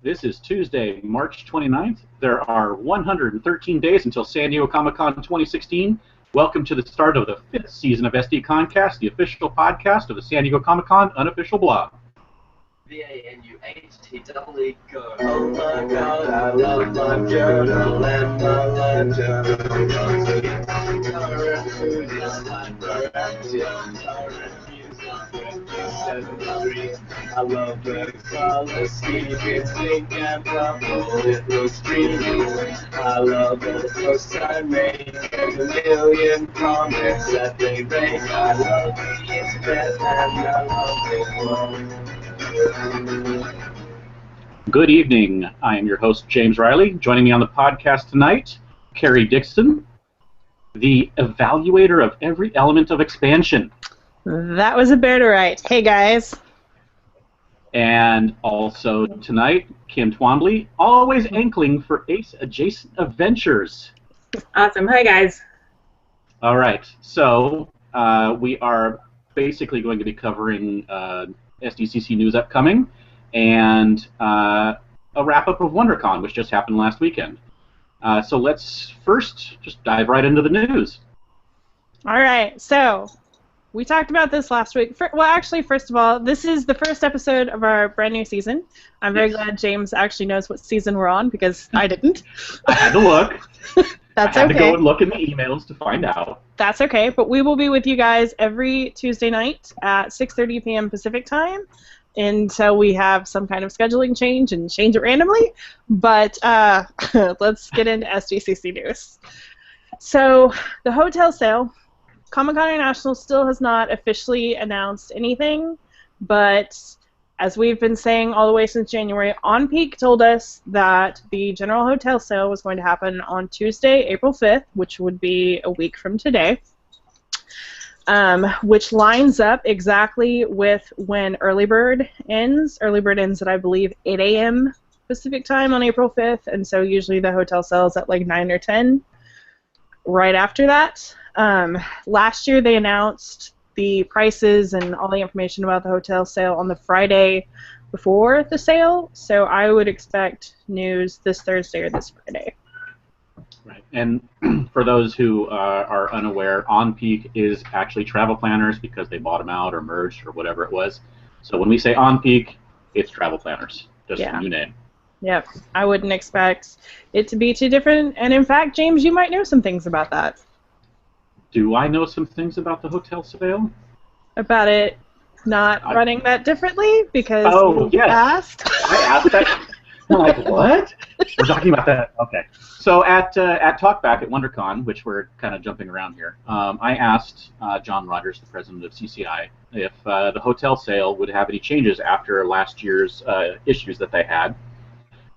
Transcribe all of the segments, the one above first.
This is Tuesday, March 29th. There are 113 days until San Diego Comic-Con 2016. Welcome to the start of the 5th season of SDConCast, the official podcast of the San Diego Comic-Con unofficial blog. V-A-N-U-H-T-E, go. Oh my god, I love my journal and my ledger. I love the color scheme, it's pink and purple, it looks dreamy. I love all the posts I make, there's a million comments that they make. I love the internet and I love the world. Good evening. I am your host, James Riley. Joining me on the podcast tonight, Kerry Dixon, the evaluator of every element of expansion. That was a bear to write. Hey, guys. And also tonight, Kim Twombly, always ankling for Ace Adjacent Adventures. Awesome. Hi, guys. All right. So we are basically going to be covering SDCC news upcoming and a wrap-up of WonderCon, which just happened last weekend. So let's first just dive right into the news. All right. So we talked about this last week. Well, actually, first of all, this is the first episode of our brand new season. I'm very glad James actually knows what season we're on because I didn't. I had to look. That's I had okay. to go and look in the emails to find out. That's okay, but we will be with you guys every Tuesday night at 6:30 p.m. Pacific time until we have some kind of scheduling change and change it randomly. But let's get into SDCC news. So the hotel sale, Comic-Con International still has not officially announced anything, but as we've been saying all the way since January, On Peak told us that the general hotel sale was going to happen on Tuesday, April 5th, which would be a week from today, which lines up exactly with when Early Bird ends. Early Bird ends at, I believe, 8 a.m. Pacific time on April 5th, and so usually the hotel sells at like 9 or 10 right after that. Last year they announced the prices and all the information about the hotel sale on the Friday before the sale, so I would expect news this Thursday or this Friday. Right, and for those who are unaware, On Peak is actually travel planners because they bought them out or merged or whatever it was. So when we say On Peak, it's travel planners, just a new name. Yep, I wouldn't expect it to be too different, and in fact, James, you might know some things about that. Do I know some things about the hotel sale? About it not running that differently because you asked? I asked that. I'm like, what? We're talking about that. Okay. So at Talkback at WonderCon, which we're kind of jumping around here, I asked John Rogers, the president of CCI, if the hotel sale would have any changes after last year's issues that they had.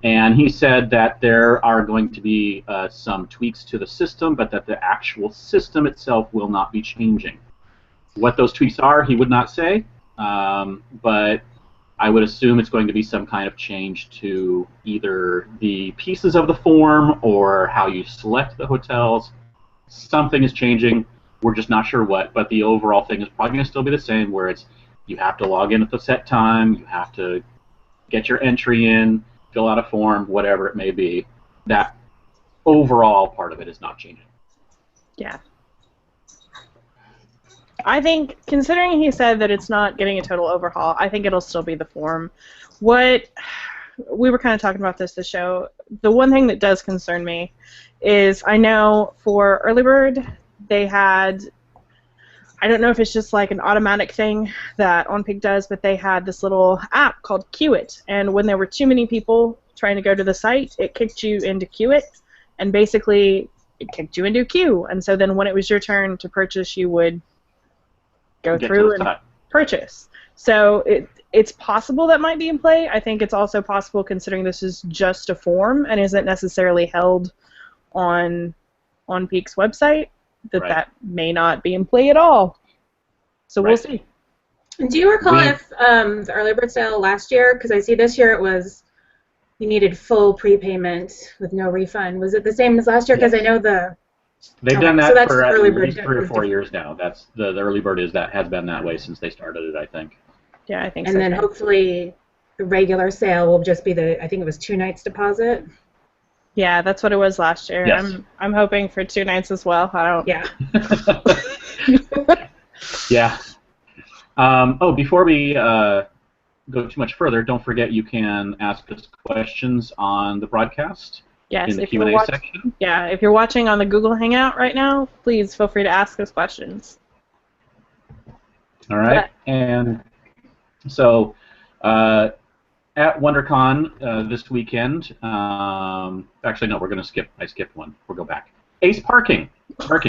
And he said that there are going to be some tweaks to the system, but that the actual system itself will not be changing. What those tweaks are, he would not say, but I would assume it's going to be some kind of change to either the pieces of the form or how you select the hotels. Something is changing. We're just not sure what, but the overall thing is probably going to still be the same, where it's you have to log in at the set time, you have to get your entry in, fill out a form, whatever it may be. That overall part of it is not changing. Yeah. I think, considering he said that it's not getting a total overhaul, I think it'll still be the form. What we were kind of talking about this show, the one thing that does concern me is I know for Early Bird they had, I don't know if it's just like an automatic thing that On Peak does, but they had this little app called Queue It, and when there were too many people trying to go to the site, it kicked you into Queue It, and basically it kicked you into a queue, and so then when it was your turn to purchase, you would go through and purchase. So it's possible that might be in play. I think it's also possible, considering this is just a form and isn't necessarily held on Peak's website, that may not be in play at all. So we'll see. Do you recall if the early bird sale last year, because I see this year it was you needed full prepayment with no refund. Was it the same as last year? Because I know they've done that for at least 3 or 4 years now. That's the early bird has been that way since they started it, I think. Yeah, I think so. so. And then hopefully the regular sale will just be I think it was 2 nights deposit. Yeah, that's what it was last year. Yes. I'm hoping for 2 nights as well. I don't. Yeah. Yeah. Before we go too much further, don't forget you can ask us questions on the broadcast. Yes, in the if Q&A you're section. Yeah, if you're watching on the Google Hangout right now, please feel free to ask us questions. All right, and so at WonderCon this weekend, actually no, we're going to skip. I skipped one. We'll go back. Ace Parking,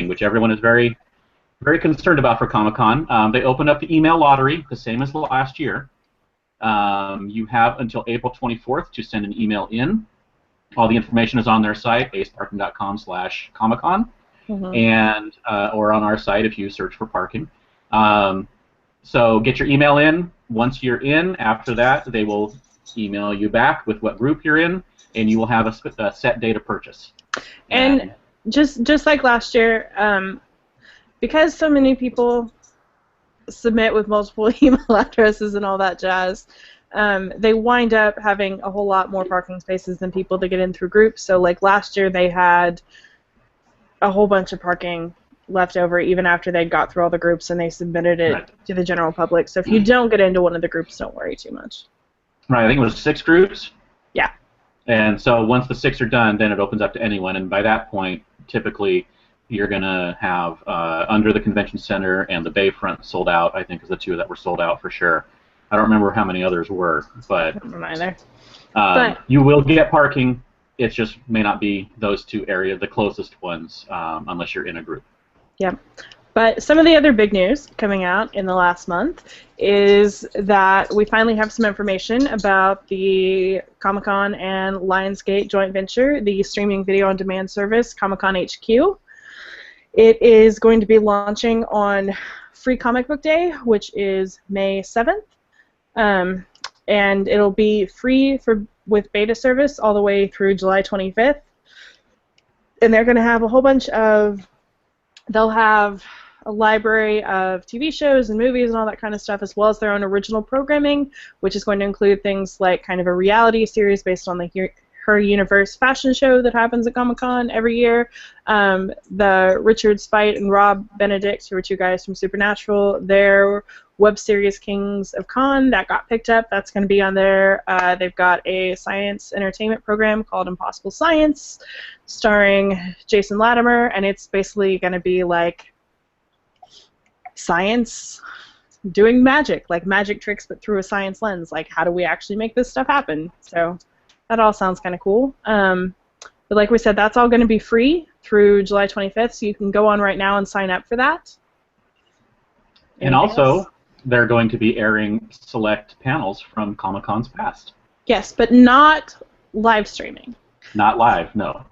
which everyone is very, very concerned about for Comic-Con. They opened up the email lottery, the same as last year. You have until April 24th to send an email in. All the information is on their site, aceparking.com/Comic-Con, and or on our site if you search for parking. So get your email in. Once you're in, after that, they will email you back with what group you're in, and you will have a set date of purchase. And just like last year, because so many people submit with multiple email addresses and all that jazz, they wind up having a whole lot more parking spaces than people to get in through groups. So like last year they had a whole bunch of parking left over even after they got through all the groups and they submitted it to the general public. So if you don't get into one of the groups, don't worry too much. Right, I think it was 6 groups. Yeah. And so once the 6 are done, then it opens up to anyone. And by that point, typically, you're going to have under the convention center and the Bayfront sold out, I think, is the 2 that were sold out for sure. I don't remember how many others were, but I don't remember either. You will get parking. It just may not be those 2 areas, the closest ones, unless you're in a group. Yep. But some of the other big news coming out in the last month is that we finally have some information about the Comic-Con and Lionsgate joint venture, the streaming video on demand service, Comic-Con HQ. It is going to be launching on Free Comic Book Day, which is May 7th. And it'll be free with beta service all the way through July 25th. And they're going to have a whole bunch of... They'll have a library of TV shows and movies and all that kind of stuff, as well as their own original programming, which is going to include things like kind of a reality series based on the Her Universe fashion show that happens at Comic-Con every year. The Richard Speight and Rob Benedict, who are 2 guys from Supernatural, their web series Kings of Con, that got picked up. That's going to be on there. They've got a science entertainment program called Impossible Science, starring Jason Latimer, and it's basically going to be like science doing magic, like magic tricks but through a science lens. Like, how do we actually make this stuff happen? So that all sounds kind of cool. But like we said, that's all going to be free through July 25th, so you can go on right now and sign up for that. And also, they're going to be airing select panels from Comic-Cons past. Yes, but not live streaming. Not live, no.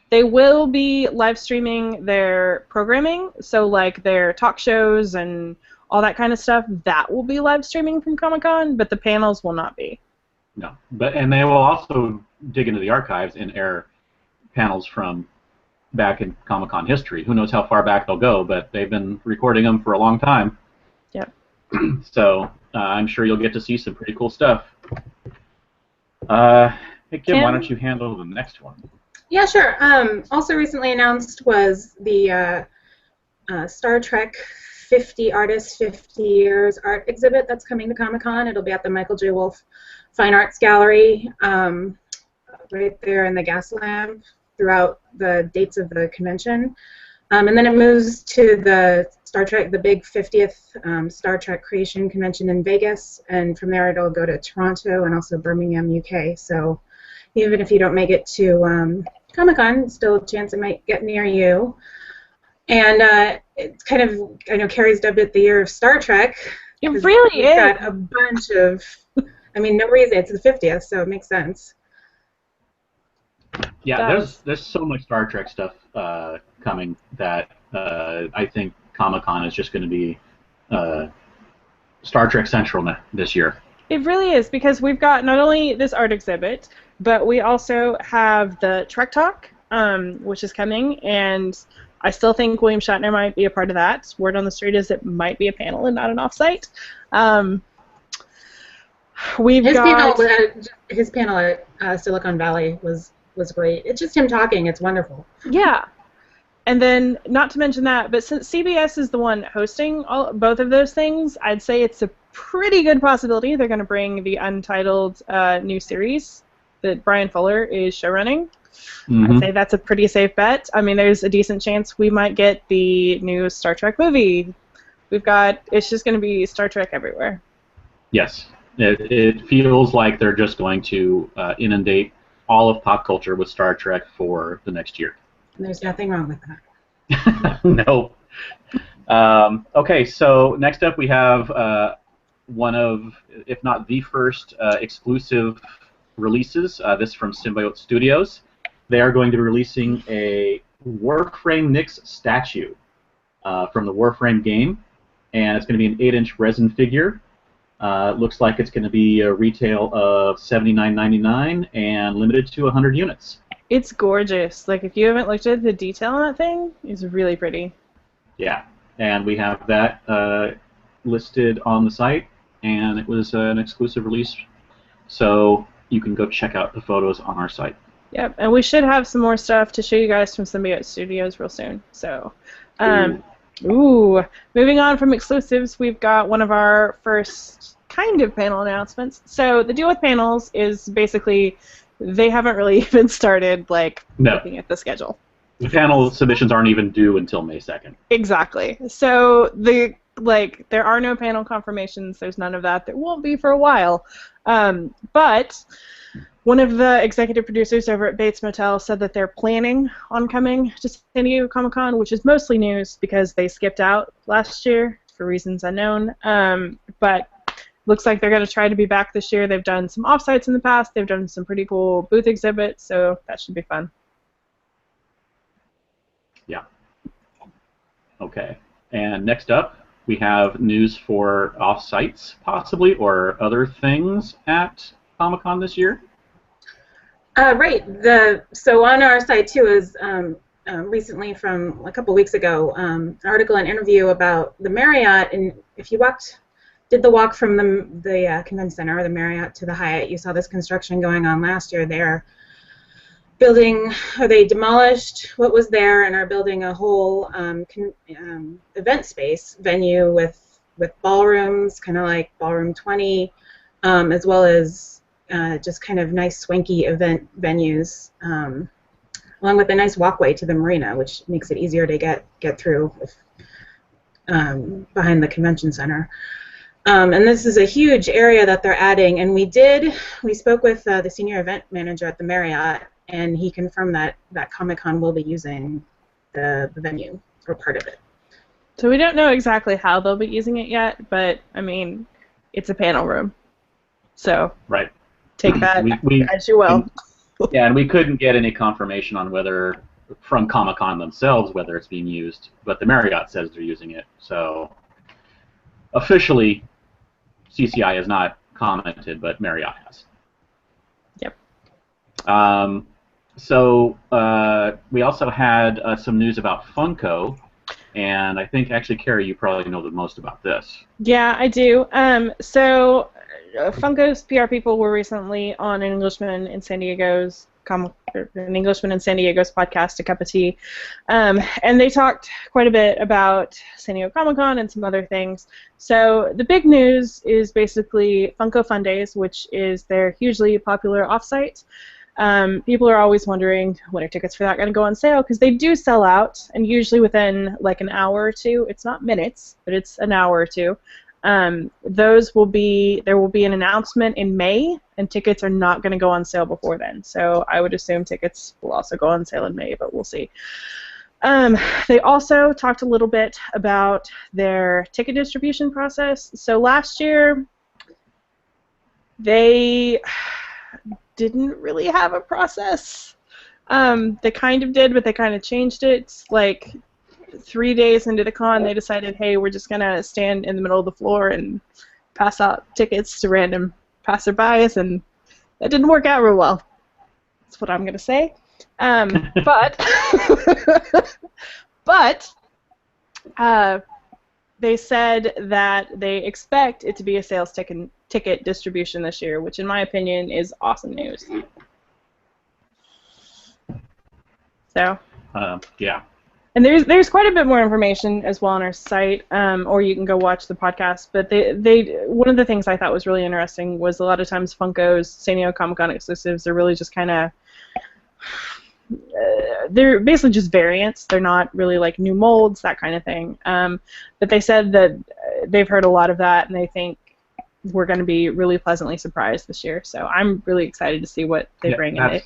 They will be live streaming their programming, so like their talk shows and all that kind of stuff, that will be live streaming from Comic-Con, but the panels will not be. No, and they will also dig into the archives and air panels from back in Comic-Con history. Who knows how far back they'll go, but they've been recording them for a long time. Yep. So I'm sure you'll get to see some pretty cool stuff. Hey, Kim, why don't you handle the next one? Yeah, sure. Also recently announced was the Star Trek 50 Artists, 50 Years art exhibit that's coming to Comic-Con. It'll be at the Michael J. Wolff Fine Arts Gallery, right there in the gas lamp throughout the dates of the convention. And then it moves to the big 50th Star Trek Creation Convention in Vegas, and from there it'll go to Toronto and also Birmingham, UK. So even if you don't make it to Comic-Con, still a chance it might get near you. And it's kind of, I know Kerry's dubbed it the year of Star Trek. It really is. We've got a bunch of, I mean, no reason, it's the 50th, so it makes sense. Yeah, there's so much Star Trek stuff coming that I think Comic-Con is just going to be Star Trek Central this year. It really is, because we've got not only this art exhibit, but we also have the Trek Talk, which is coming, and I still think William Shatner might be a part of that. Word on the street is it might be a panel and not an offsite. We've got his panel at Silicon Valley was great. It's just him talking. It's wonderful. Yeah. And then, not to mention that, but since CBS is the one hosting both of those things, I'd say it's a pretty good possibility they're going to bring the untitled new series that Brian Fuller is showrunning. I'd say that's a pretty safe bet. I mean, there's a decent chance we might get the new Star Trek movie. It's just going to be Star Trek everywhere. Yes. It feels like they're just going to inundate all of pop culture with Star Trek for the next year. There's nothing wrong with that. No. Okay, so next up we have one of, if not the first, exclusive releases. This from Symbiote Studios. They are going to be releasing a Warframe Nyx statue from the Warframe game, and it's going to be an 8-inch resin figure. Looks like it's going to be a retail of $79.99 and limited to 100 units. It's gorgeous. Like, if you haven't looked at the detail on that thing, it's really pretty. Yeah, and we have that listed on the site, and it was an exclusive release, so you can go check out the photos on our site. Yep, and we should have some more stuff to show you guys from Symbiote Studios real soon. So, moving on from exclusives, we've got one of our first kind of panel announcements. So the deal with panels is basically they haven't really even started looking at the schedule. The panel submissions aren't even due until May 2nd. Exactly. So there are no panel confirmations. There's none of that. There won't be for a while. But one of the executive producers over at Bates Motel said that they're planning on coming to San Diego Comic-Con, which is mostly news because they skipped out last year for reasons unknown. But looks like they're going to try to be back this year. They've done some offsites in the past. They've done some pretty cool booth exhibits, so that should be fun. Yeah. Okay. And next up, we have news for offsites, possibly, or other things at Comic-Con this year. Right. So on our site too is recently from a couple weeks ago, an article and interview about the Marriott, and if you did the walk from the convention center or the Marriott to the Hyatt, you saw this construction going on last year. They're building, or they demolished what was there and are building a whole event space venue with ballrooms, kind of like Ballroom 20, as well as just kind of nice swanky event venues, along with a nice walkway to the marina, which makes it easier to get through behind the convention center. And this is a huge area that they're adding, and we spoke with the senior event manager at the Marriott, and he confirmed that Comic-Con will be using the venue or part of it. So we don't know exactly how they'll be using it yet, but I mean, it's a panel room, so right. Take that as you will. Yeah, and we couldn't get any confirmation on whether from Comic-Con themselves whether it's being used, but the Marriott says they're using it. So officially, CCI has not commented, but Marriott has. Yep. So we also had some news about Funko, and I think actually, Kerry, you probably know the most about this. Yeah, I do. So Funko's PR people were recently on an Englishman in San Diego's podcast, A Cup of Tea, and they talked quite a bit about San Diego Comic-Con and some other things. So the big news is basically Funko Fun Days, which is their hugely popular offsite. People are always wondering when are tickets for that going to go on sale, because they do sell out, and usually within like an hour or two. It's not minutes, but it's an hour or two. There will be an announcement in May, and tickets are not going to go on sale before then. So I would assume tickets will also go on sale in May, but we'll see. They also talked a little bit about their ticket distribution process. So last year, they didn't really have a process. They kind of did, but they kind of changed it. Like 3 days into the con, they decided, hey, we're just going to stand in the middle of the floor and pass out tickets to random passerbys, and that didn't work out real well. That's what I'm going to say. But they said that they expect it to be a sales ticket distribution this year, which in my opinion is awesome news. So. Yeah. And there's quite a bit more information as well on our site, or you can go watch the podcast. But they one of the things I thought was really interesting was a lot of times Funko's San Diego Comic-Con exclusives are really just kind of they're basically just variants. They're not really like new molds, that kind of thing. But they said that they've heard a lot of that, and they think we're going to be really pleasantly surprised this year. So I'm really excited to see what they bring in it.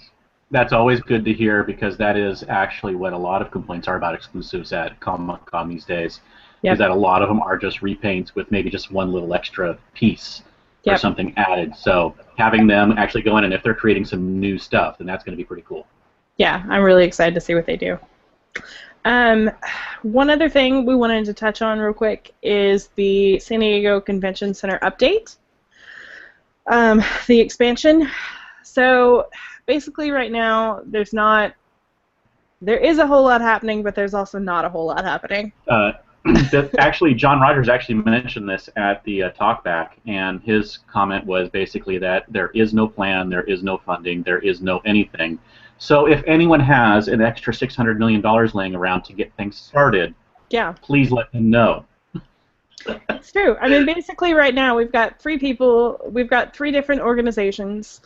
That's always good to hear, because that is actually what a lot of complaints are about exclusives at Comic-Con these days. Yep. Is that a lot of them are just repaints with maybe just one little extra piece or something added. So having them actually go in, and if they're creating some new stuff, then that's going to be pretty cool. Yeah, I'm really excited to see what they do. One other thing we wanted to touch on real quick is the San Diego Convention Center update. The expansion. So basically right now there is a whole lot happening, but there's also not a whole lot happening. Actually, John Rogers actually mentioned this at the talkback, and his comment was basically that there is no plan, there is no funding, there is no anything. So if anyone has an extra $600 million laying around to get things started, please let them know. It's true. I mean, basically right now we've got 3 people, we've got 3 different organizations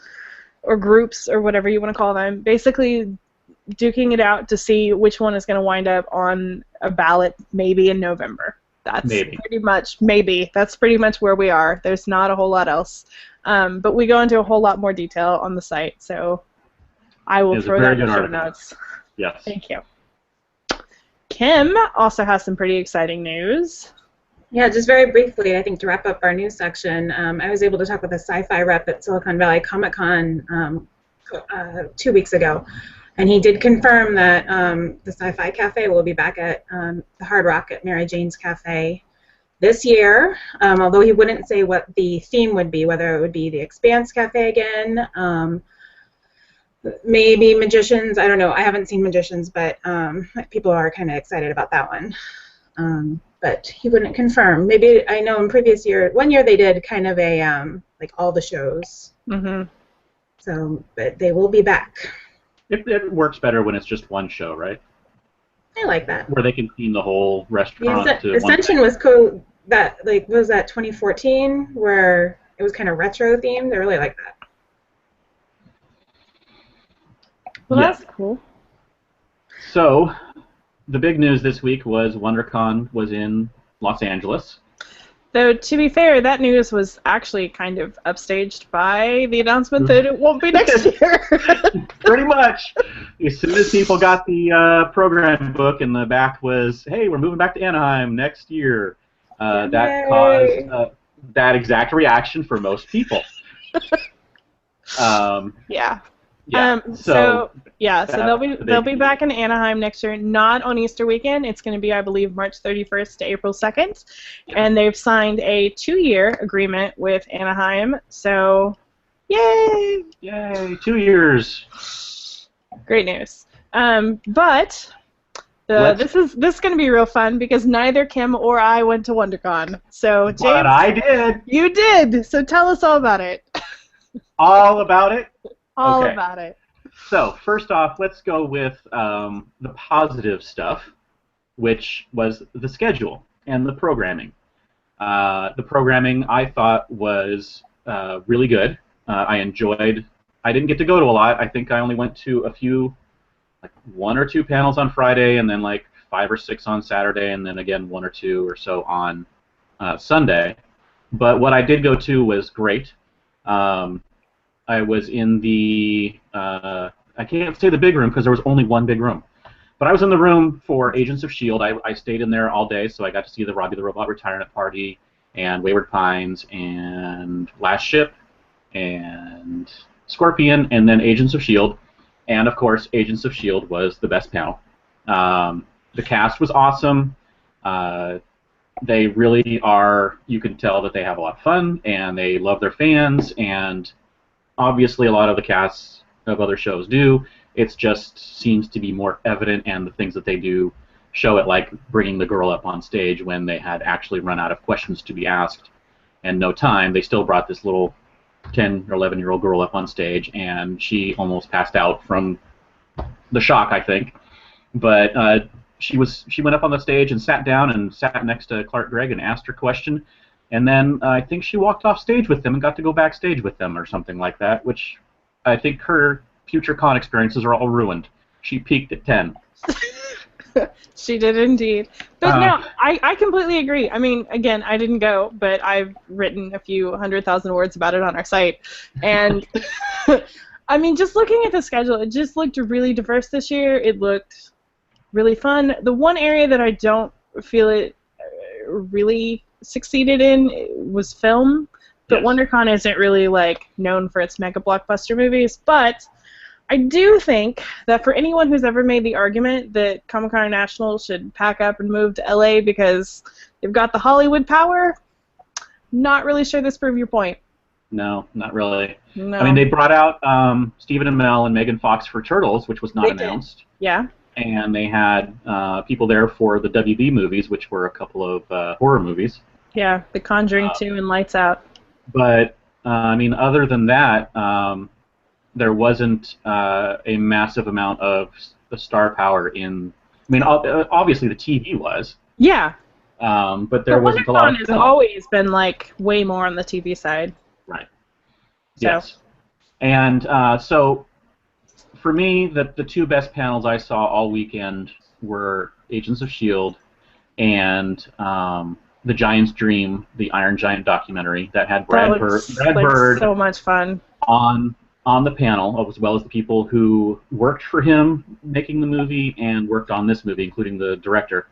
or groups or whatever you want to call them, basically duking it out to see which one is going to wind up on a ballot maybe in November. That's pretty much that's pretty much where we are. There's not a whole lot else. But we go into a whole lot more detail on the site, so I will throw that in the show notes. Yes. Thank you. Kim also has some pretty exciting news. Yeah, just very briefly, I think to wrap up our news section, I was able to talk with a sci-fi rep at Silicon Valley Comic-Con 2 weeks ago, and he did confirm that the Sci-Fi Cafe will be back at the Hard Rock at Mary Jane's Cafe this year, although he wouldn't say what the theme would be, whether it would be the Expanse Cafe again, maybe Magicians, I don't know, I haven't seen Magicians, but people are kind of excited about that one. But he wouldn't confirm. Maybe, I know in previous year, one year they did kind of a, like all the shows. Mm-hmm. So, but they will be back. It works better when it's just one show, right? I like that. Where they can theme the whole restaurant to Ascension was that, like, what was that, 2014, where it was kind of retro themed? I really like that. Well, that's cool. So, the big news this week was WonderCon was in Los Angeles. Though, to be fair, that news was actually kind of upstaged by the announcement that it won't be next year. Pretty much. As soon as people got the program book and the back was, hey, we're moving back to Anaheim next year, that caused that exact reaction for most people. Yeah. So they'll be back in Anaheim next year, not on Easter weekend. It's going to be, I believe, March 31st to April 2nd, and they've signed a 2-year agreement with Anaheim. So, yay! Yay! 2 years. Great news. But this is going to be real fun because neither Kim or I went to WonderCon. So, James, but I did. You did. So tell us all about it. All about it. All about it. So, first off, let's go with the positive stuff, which was the schedule and the programming. The programming, I thought, was really good. I enjoyed. I didn't get to go to a lot. I think I only went to a few, like 1 or 2 panels on Friday, and then like 5 or 6 on Saturday, and then again 1 or 2 or so on Sunday. But what I did go to was great. I was in the, I can't say the big room because there was only one big room. But I was in the room for Agents of S.H.I.E.L.D. I stayed in there all day, so I got to see the Robbie the Robot retirement party, and Wayward Pines, and Last Ship, and Scorpion, and then Agents of S.H.I.E.L.D. And, of course, Agents of S.H.I.E.L.D. was the best panel. The cast was awesome. They really are, you can tell that they have a lot of fun, and they love their fans, and obviously a lot of the casts of other shows do. It just seems to be more evident, and the things that they do show it, like bringing the girl up on stage when they had actually run out of questions to be asked. and no time, they still brought this little 10 or 11-year-old girl up on stage, and she almost passed out from the shock, I think. But she went up on the stage and sat down and sat next to Clark Gregg and asked her question, and then I think she walked off stage with them and got to go backstage with them or something like that, which I think her future con experiences are all ruined. She peaked at 10. She did indeed. But no, I completely agree. I mean, again, I didn't go, but I've written a few 100,000 words about it on our site. And, I mean, just looking at the schedule, it just looked really diverse this year. It looked really fun. The one area that I don't feel it really succeeded in was film. But yes. WonderCon isn't really, like, known for its mega blockbuster movies. But I do think that for anyone who's ever made the argument that Comic-Con International should pack up and move to LA because they've got the Hollywood power, not really sure this proves your point. No, not really. No. I mean, they brought out Stephen Amell and Megan Fox for Turtles, which was not announced. Did. Yeah. And they had people there for the WB movies, which were a couple of horror movies. Yeah, The Conjuring 2 and Lights Out. But, I mean, other than that, there wasn't a massive amount of the star power in. I mean, obviously the TV was. Yeah. But there wasn't a lot of. WonderCon has always been like way more on the TV side. Right. So. Yes. And so, for me, the two best panels I saw all weekend were Agents of S.H.I.E.L.D. and The Giant's Dream, the Iron Giant documentary that had Brad Bird so much fun on the panel, as well as the people who worked for him making the movie and worked on this movie, including the director.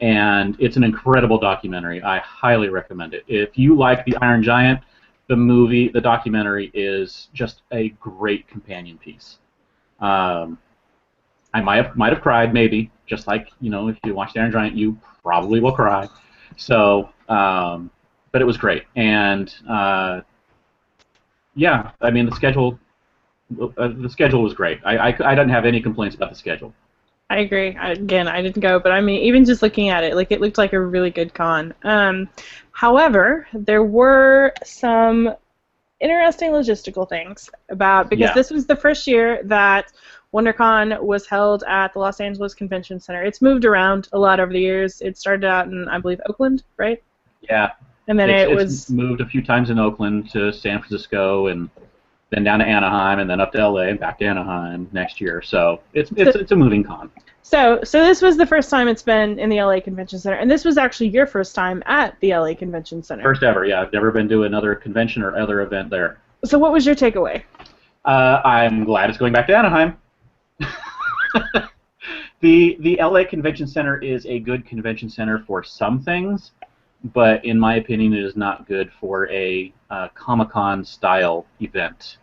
And it's an incredible documentary. I highly recommend it. If you like The Iron Giant, the documentary is just a great companion piece. I might have cried, maybe, just like, you know, if you watch The Iron Giant, you probably will cry. So, but it was great. And yeah, I mean, the schedule was great. I didn't have any complaints about the schedule. I agree. Again, I didn't go, but I mean, even just looking at it, like, it looked like a really good con. However, there were some interesting logistical things because this was the first year that WonderCon was held at the Los Angeles Convention Center. It's moved around a lot over the years. It started out in, I believe, Oakland, right? Yeah. And then it's moved a few times in Oakland to San Francisco, and then down to Anaheim, and then up to LA and back to Anaheim next year. So it's a moving con. So this was the first time it's been in the LA Convention Center, and this was actually your first time at the LA Convention Center. First ever, yeah. I've never been to another convention or other event there. So what was your takeaway? I'm glad it's going back to Anaheim. The LA Convention Center is a good convention center for some things, but in my opinion, it is not good for a Comic-Con style event,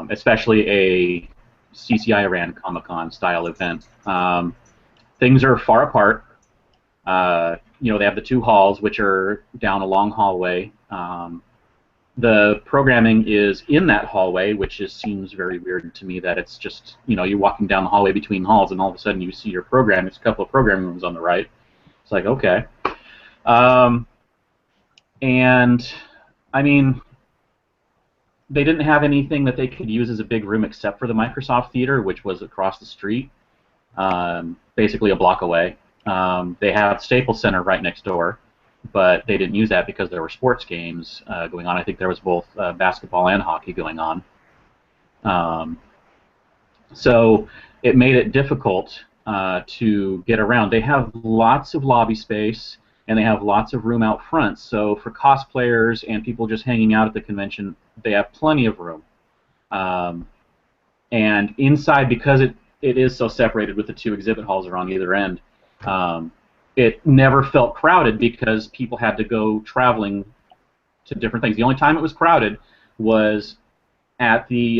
especially a CCI ran Comic-Con style event. Things are far apart. You know, they have the two halls, which are down a long hallway. The programming is in that hallway, which seems very weird to me that it's just, you know, you're walking down the hallway between halls and all of a sudden you see your program. There's a couple of programming rooms on the right. It's like, okay. And, I mean, they didn't have anything that they could use as a big room except for the Microsoft Theater, which was across the street, basically a block away. They have Staples Center right next door, but they didn't use that because there were sports games going on. I think there was both basketball and hockey going on. So it made it difficult to get around. They have lots of lobby space, and they have lots of room out front. So for cosplayers and people just hanging out at the convention, they have plenty of room. And inside, because it is so separated with the two exhibit halls are on either end, it never felt crowded because people had to go traveling to different things. The only time it was crowded was at the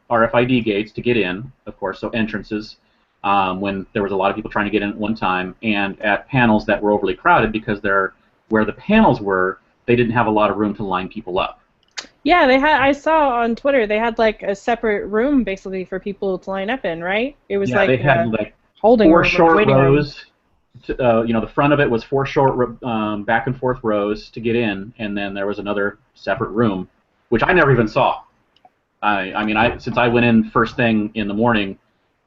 RFID gates to get in, of course, so entrances, when there was a lot of people trying to get in at one time, and at panels that were overly crowded because where the panels were, they didn't have a lot of room to line people up. Yeah, they had. I saw on Twitter they had like a separate room basically for people to line up in, right? It was they had like holding four room, short waiting rows. room. the front of it was 4 short back and forth rows to get in, and then there was another separate room, which I never even saw. Since I went in first thing in the morning,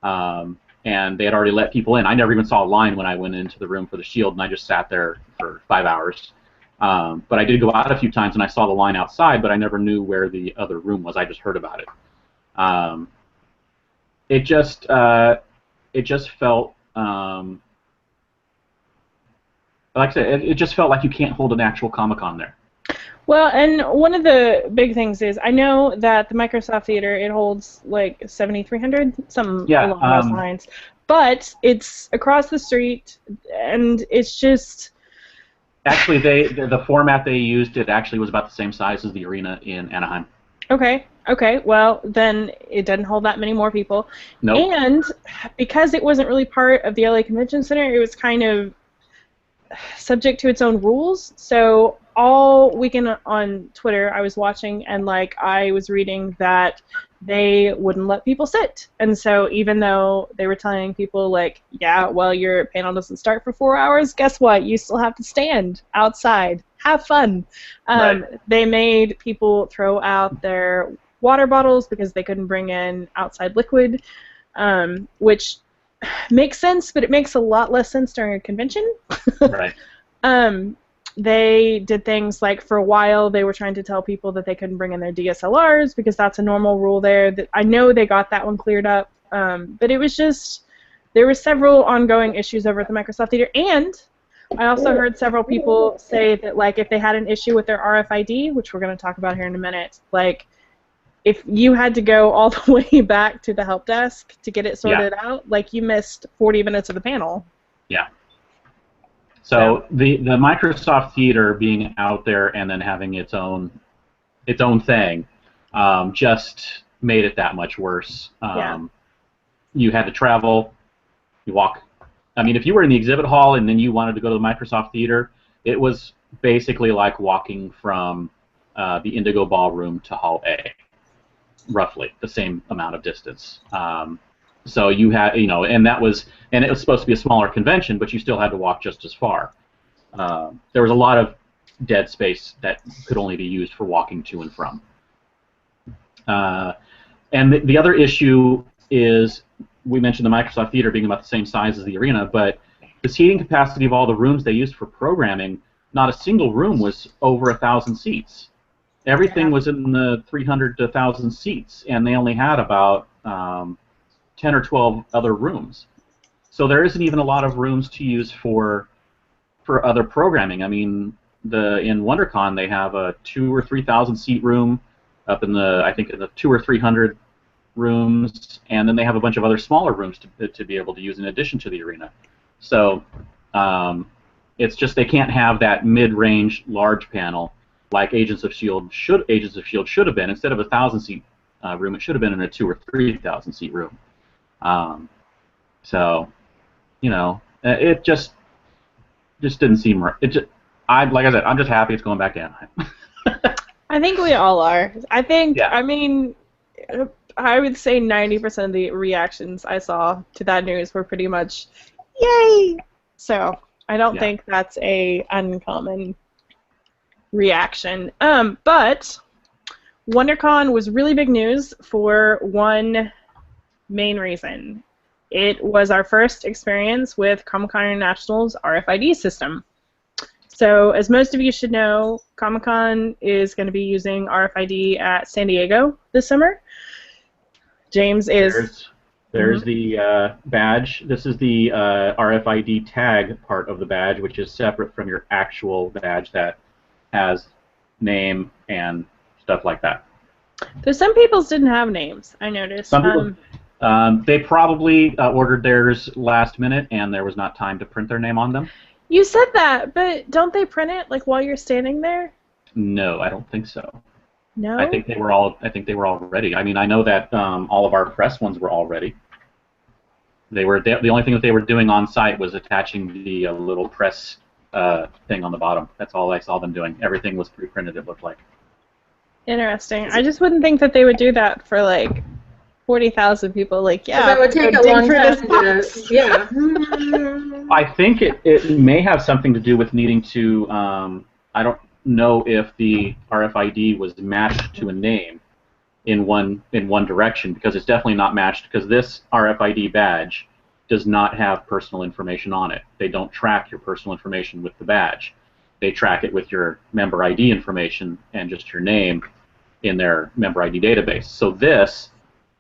and they had already let people in, I never even saw a line when I went into the room for the Shield, and I just sat there for 5 hours. But I did go out a few times, and I saw the line outside, but I never knew where the other room was. I just heard about it. It just felt, like I said, it just felt like you can't hold an actual Comic-Con there. Well, and one of the big things is, I know that the Microsoft Theater, it holds like 7,300, something along those lines, but it's across the street, and it's just... Actually, the format they used, it actually was about the same size as the arena in Anaheim. Okay, well, then it doesn't hold that many more people. Nope. And because it wasn't really part of the LA Convention Center, it was kind of subject to its own rules. So all weekend on Twitter, I was watching, and I was reading that they wouldn't let people sit. And so even though they were telling people yeah, well, your panel doesn't start for 4 hours, guess what? You still have to stand outside. Have fun. Right. They made people throw out their water bottles because they couldn't bring in outside liquid, which makes sense, but it makes a lot less sense during a convention. Right. They did things for a while they were trying to tell people that they couldn't bring in their DSLRs because that's a normal rule there. I know they got that one cleared up, but it was just, there were several ongoing issues over at the Microsoft Theater, and I also heard several people say that if they had an issue with their RFID, which we're going to talk about here in a minute, if you had to go all the way back to the help desk to get it sorted out, you missed 40 minutes of the panel. Yeah. So the Microsoft Theater being out there and then having its own thing just made it that much worse. You had to travel, you walk. I mean, if you were in the exhibit hall and then you wanted to go to the Microsoft Theater, it was basically like walking from the Indigo Ballroom to Hall A, roughly the same amount of distance. So you had, and it was supposed to be a smaller convention, but you still had to walk just as far. There was a lot of dead space that could only be used for walking to and from. And the other issue is, we mentioned the Microsoft Theater being about the same size as the arena, but the seating capacity of all the rooms they used for programming, not a single room was over 1,000 seats. Everything was in the 300 to 1,000 seats, and they only had about 10 or 12 other rooms. So there isn't even a lot of rooms to use for other programming. I mean, in WonderCon they have a 2,000 or 3,000 seat room up in the 200 or 300 rooms, and then they have a bunch of other smaller rooms to be able to use in addition to the arena. So it's just they can't have that mid-range large panel like Agents of S.H.I.E.L.D. should have been. Instead of a 1,000 seat room, it should have been in a 2,000 or 3,000 seat room. So, it just didn't seem right. Like I said, I'm just happy it's going back to Anaheim. I think we all are. I think, I mean, I would say 90% of the reactions I saw to that news were pretty much, yay! So, I don't think that's a uncommon reaction. But WonderCon was really big news for one main reason. It was our first experience with Comic-Con International's RFID system. So, as most of you should know, Comic-Con is going to be using RFID at San Diego this summer. James is... There's the badge. This is the RFID tag part of the badge, which is separate from your actual badge that has name and stuff like that. Though some people's didn't have names, I noticed. Some people, they probably ordered theirs last minute, and there was not time to print their name on them. You said that, but don't they print it while you're standing there? No, I don't think so. No. I think they were all ready. I mean, I know that all of our press ones were all ready. The only thing that they were doing on site was attaching the little press thing on the bottom. That's all I saw them doing. Everything was pre-printed, it looked like. Interesting. I just wouldn't think that they would do that for 40,000 people. That would take a long time to. Yeah. I think it may have something to do with needing to, I don't know if the RFID was matched to a name in one direction, because it's definitely not matched, because this RFID badge does not have personal information on it. They don't track your personal information with the badge. They track it with your member ID information and just your name in their member ID database. So this,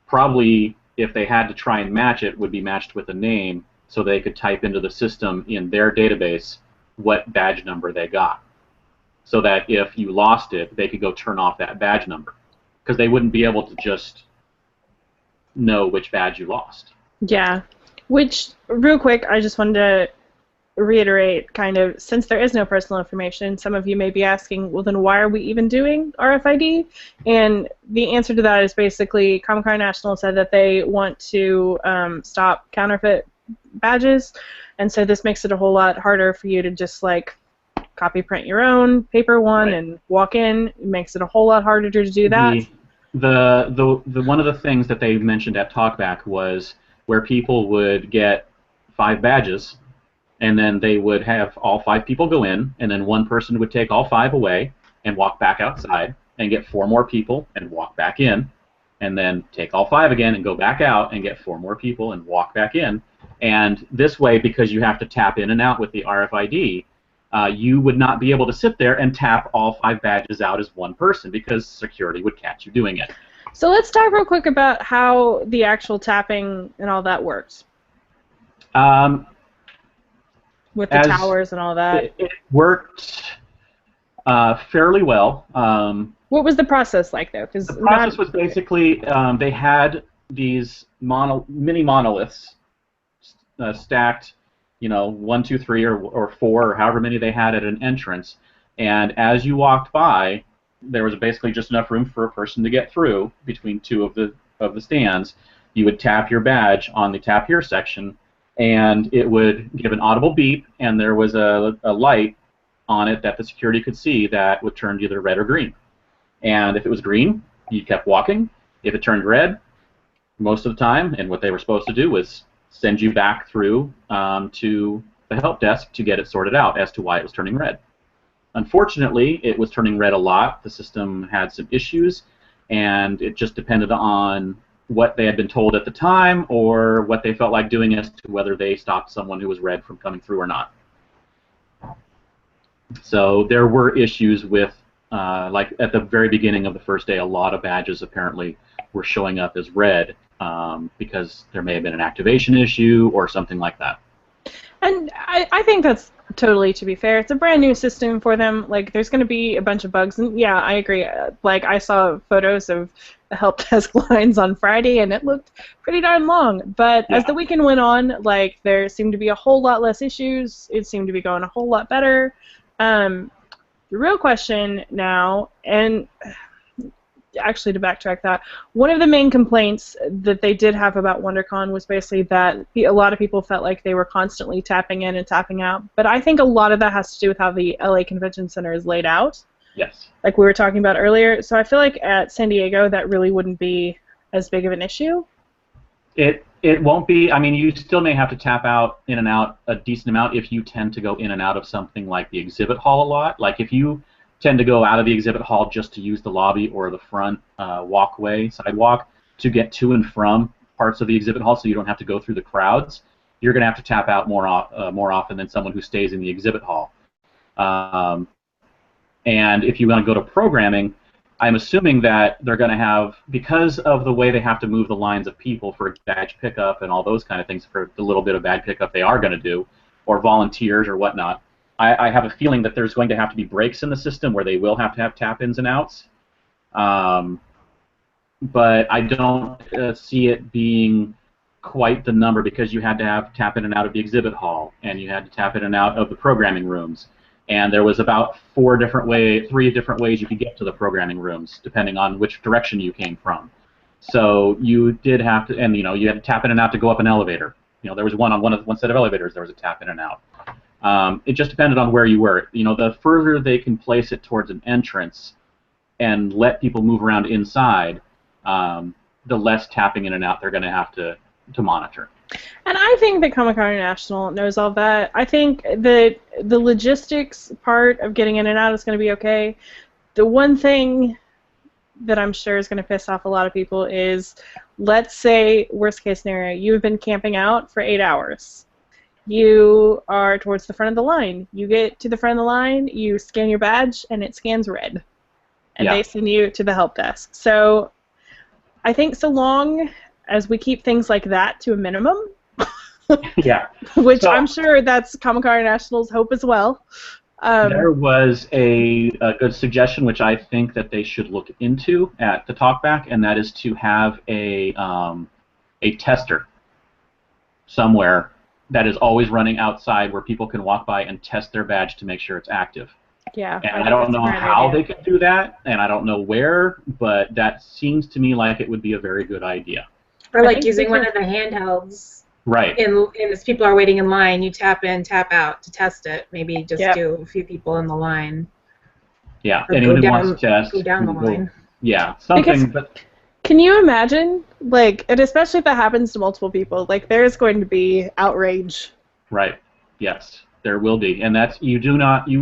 probably, if they had to try and match it, would be matched with a name, so they could type into the system in their database what badge number they got, so that if you lost it, they could go turn off that badge number, because they wouldn't be able to just know which badge you lost. Yeah, which, real quick, I just wanted to reiterate, kind of, since there is no personal information, some of you may be asking, well, then why are we even doing RFID? And the answer to that is basically Comic-Con National said that they want to stop counterfeit badges, and so this makes it a whole lot harder for you to just, like, copy print your own paper one Right. and walk in. It makes it a whole lot harder to do that. The one of the things that they mentioned at Talkback was where people would get 5 badges, and then they would have all 5 people go in, and then one person would take all 5 away and walk back outside and get 4 more people and walk back in, and then take all 5 again and go back out and get 4 more people and walk back in. And this way, because you have to tap in and out with the RFID, you would not be able to sit there and tap all 5 badges out as one person, because security would catch you doing it. So let's talk real quick about how the actual tapping and all that works. With the towers and all that. It worked fairly well. What was the process like, though? The process was basically they had these mini monoliths stacked, 1, 2, 3, or 4, or however many they had at an entrance, and as you walked by, there was basically just enough room for a person to get through between 2 of the stands. You would tap your badge on the Tap Here section, and it would give an audible beep, and there was a light on it that the security could see that would turn either red or green. And if it was green, you kept walking. If it turned red, most of the time, and what they were supposed to do was send you back through to the help desk to get it sorted out as to why it was turning red. Unfortunately, it was turning red a lot. The system had some issues, and it just depended on what they had been told at the time or what they felt like doing as to whether they stopped someone who was red from coming through or not. So there were issues with, like at the very beginning of the first day, a lot of badges apparently were showing up as red because there may have been an activation issue or something like that. And I think that's totally, to be fair. It's a brand new system for them. Like, there's going to be a bunch of bugs. And yeah, I agree. Like, I saw photos of the help desk lines on Friday, and it looked pretty darn long. But as the weekend went on, like, there seemed to be a whole lot less issues. It seemed to be going a whole lot better. The real question now, and actually to backtrack that, one of the main complaints that they did have about WonderCon was basically that a lot of people felt like they were constantly tapping in and tapping out. But I think a lot of that has to do with how the LA Convention Center is laid out. Yes. Like we were talking about earlier. So I feel like at San Diego that really wouldn't be as big of an issue. It won't be. I mean, you still may have to tap out in and out a decent amount if you tend to go in and out of something like the exhibit hall a lot. Like if you tend to go out of the exhibit hall just to use the lobby or the front sidewalk to get to and from parts of the exhibit hall, so you don't have to go through the crowds, you're going to have to tap out more often than someone who stays in the exhibit hall. And if you want to go to programming, I'm assuming that they're going to have, because of the way they have to move the lines of people for badge pickup and all those kind of things, for the little bit of badge pickup they are going to do, or volunteers or whatnot, I have a feeling that there's going to have to be breaks in the system where they will have to have tap-ins and outs. But I don't see it being quite the number, because you had to have tap in and out of the exhibit hall, and you had to tap in and out of the programming rooms. And there was about 3 different ways you could get to the programming rooms, depending on which direction you came from. So you did have to, and you had to tap in and out to go up an elevator. There was one set of elevators, there was a tap in and out. It just depended on where you were. The further they can place it towards an entrance and let people move around inside, the less tapping in and out they're going to have to monitor. And I think that Comic-Con International knows all that. I think that the logistics part of getting in and out is going to be okay. The one thing that I'm sure is going to piss off a lot of people is, let's say, worst case scenario, you've been camping out for 8 hours. You are towards the front of the line. You get to the front of the line, you scan your badge, and it scans red. And they send you to the help desk. So I think so long as we keep things like that to a minimum, which I'm sure that's Comic-Con International's hope as well. There was a good suggestion, which I think that they should look into at the talkback, and that is to have a tester somewhere that is always running outside where people can walk by and test their badge to make sure it's active. Yeah. And I don't know how they could do that, and I don't know where, but that seems to me like it would be a very good idea. Or like using one of the handhelds. Right. And as people are waiting in line, you tap in, tap out to test it. Maybe just do a few people in the line. Yeah, anyone who wants to test. Go down the line. Yeah, something. But can you imagine, like, and especially if that happens to multiple people, like, there's going to be outrage. Right. Yes, there will be, and that's you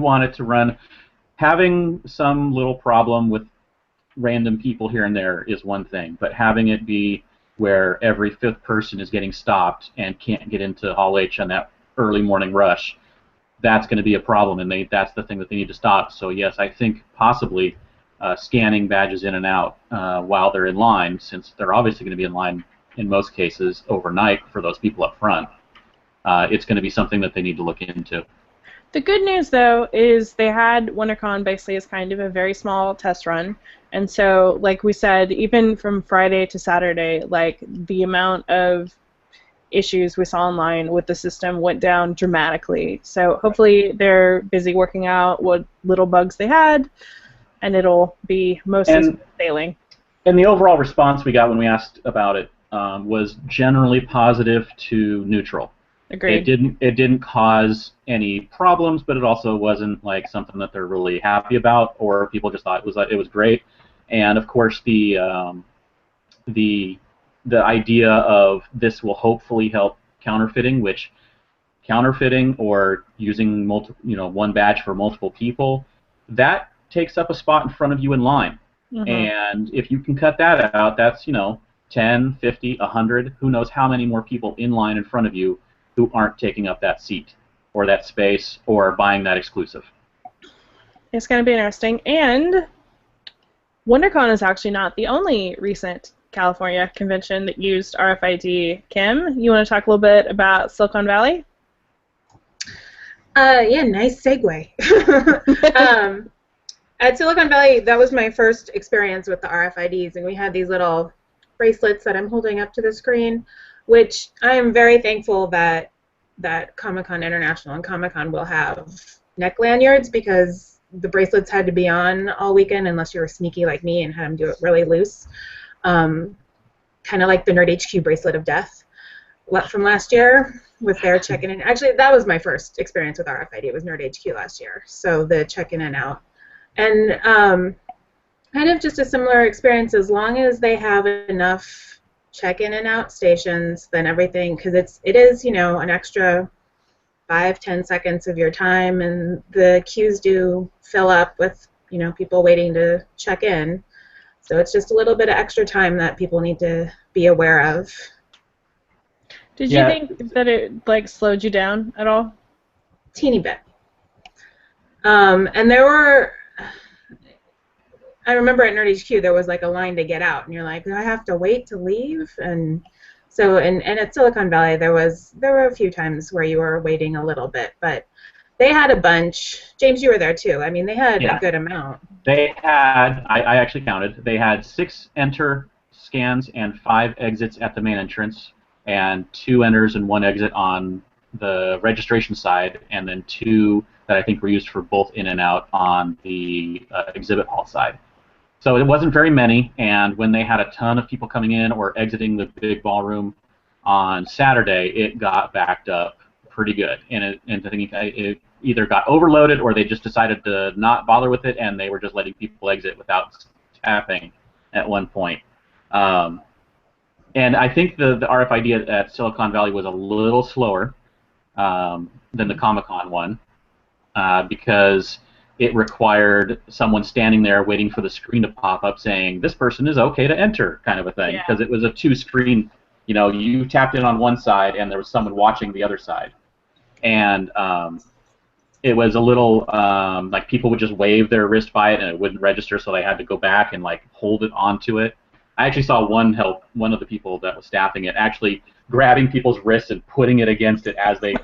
want it to run. Having some little problem with random people here and there is one thing, but having it be where every fifth person is getting stopped and can't get into Hall H on that early morning rush, that's going to be a problem, and that's the thing that they need to stop. So yes, I think possibly scanning badges in and out while they're in line, since they're obviously going to be in line in most cases overnight for those people up front, it's going to be something that they need to look into. The good news, though, is they had WonderCon basically as kind of a very small test run. And so, like we said, even from Friday to Saturday, like, the amount of issues we saw online with the system went down dramatically. So hopefully they're busy working out what little bugs they had, and it'll be mostly sailing. And the overall response we got when we asked about it was generally positive to neutral. Agreed. It didn't cause any problems, but it also wasn't like something that they're really happy about, or people just thought it was great. And of course, the idea of this will hopefully help counterfeiting, which counterfeiting or using one badge for multiple people, that takes up a spot in front of you in line. Mm-hmm. And if you can cut that out, that's 10, 50, 100, who knows how many more people in line in front of you who aren't taking up that seat or that space or buying that exclusive. It's going to be interesting. And WonderCon is actually not the only recent California convention that used RFID. Kim, you want to talk a little bit about Silicon Valley? Yeah, nice segue. At Silicon Valley, that was my first experience with the RFIDs, and we had these little bracelets that I'm holding up to the screen, which I am very thankful that Comic-Con International and Comic-Con will have neck lanyards, because the bracelets had to be on all weekend unless you were sneaky like me and had them do it really loose. Kind of like the Nerd HQ bracelet of death from last year with their check-in. And actually, that was my first experience with RFID. It was Nerd HQ last year. So the check-in and out. And kind of just a similar experience, as long as they have enough check-in and out stations, then everything, because it is an extra 5-10 seconds of your time, and the queues do fill up with people waiting to check in. So it's just a little bit of extra time that people need to be aware of. Did you think that it slowed you down at all? Teeny bit. And there were, I remember at Nerd HQ there was a line to get out, and you're like, do I have to wait to leave? And so, and at Silicon Valley there were a few times where you were waiting a little bit, but they had a bunch. James, you were there too. I mean, they had a good amount. They had, I actually counted, they had 6 enter scans and 5 exits at the main entrance, and 2 enters and 1 exit on the registration side, and then 2 that I think were used for both in and out on the exhibit hall side. So it wasn't very many, and when they had a ton of people coming in or exiting the big ballroom on Saturday, it got backed up pretty good. And I think it either got overloaded or they just decided to not bother with it, and they were just letting people exit without tapping at one point. And I think the RFID at Silicon Valley was a little slower than the Comic-Con one because it required someone standing there waiting for the screen to pop up saying, this person is okay to enter, kind of a thing, because it was a two-screen, you tapped in on one side and there was someone watching the other side. And it was a little, like people would just wave their wrist by it and it wouldn't register, so they had to go back and like hold it onto it. I actually saw one of the people that was staffing it actually grabbing people's wrists and putting it against it as they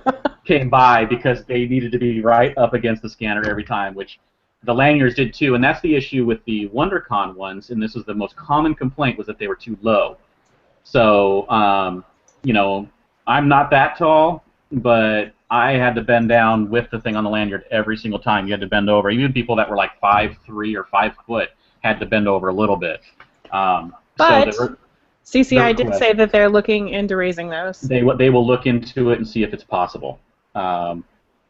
came by because they needed to be right up against the scanner every time, which the lanyards did too. And that's the issue with the WonderCon ones, and this was the most common complaint, was that they were too low. So, I'm not that tall, but I had to bend down with the thing on the lanyard every single time. You had to bend over. Even people that were like 5'3" or 5 foot had to bend over a little bit. But CCI did say that they're looking into raising those. They will look into it and see if it's possible.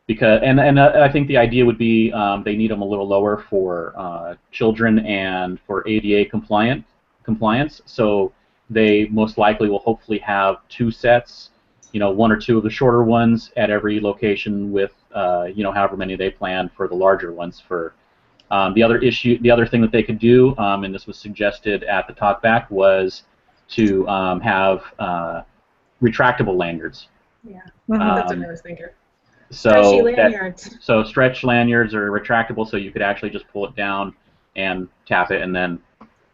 Because I think the idea would be they need them a little lower for children and for ADA compliance. So they most likely will hopefully have 2 sets, 1 or 2 of the shorter ones at every location with however many they plan for the larger ones. For the other thing that they could do, and this was suggested at the talkback, was to have retractable lanyards. Yeah, that's what I was thinking. So stretch lanyards are retractable, so you could actually just pull it down and tap it and then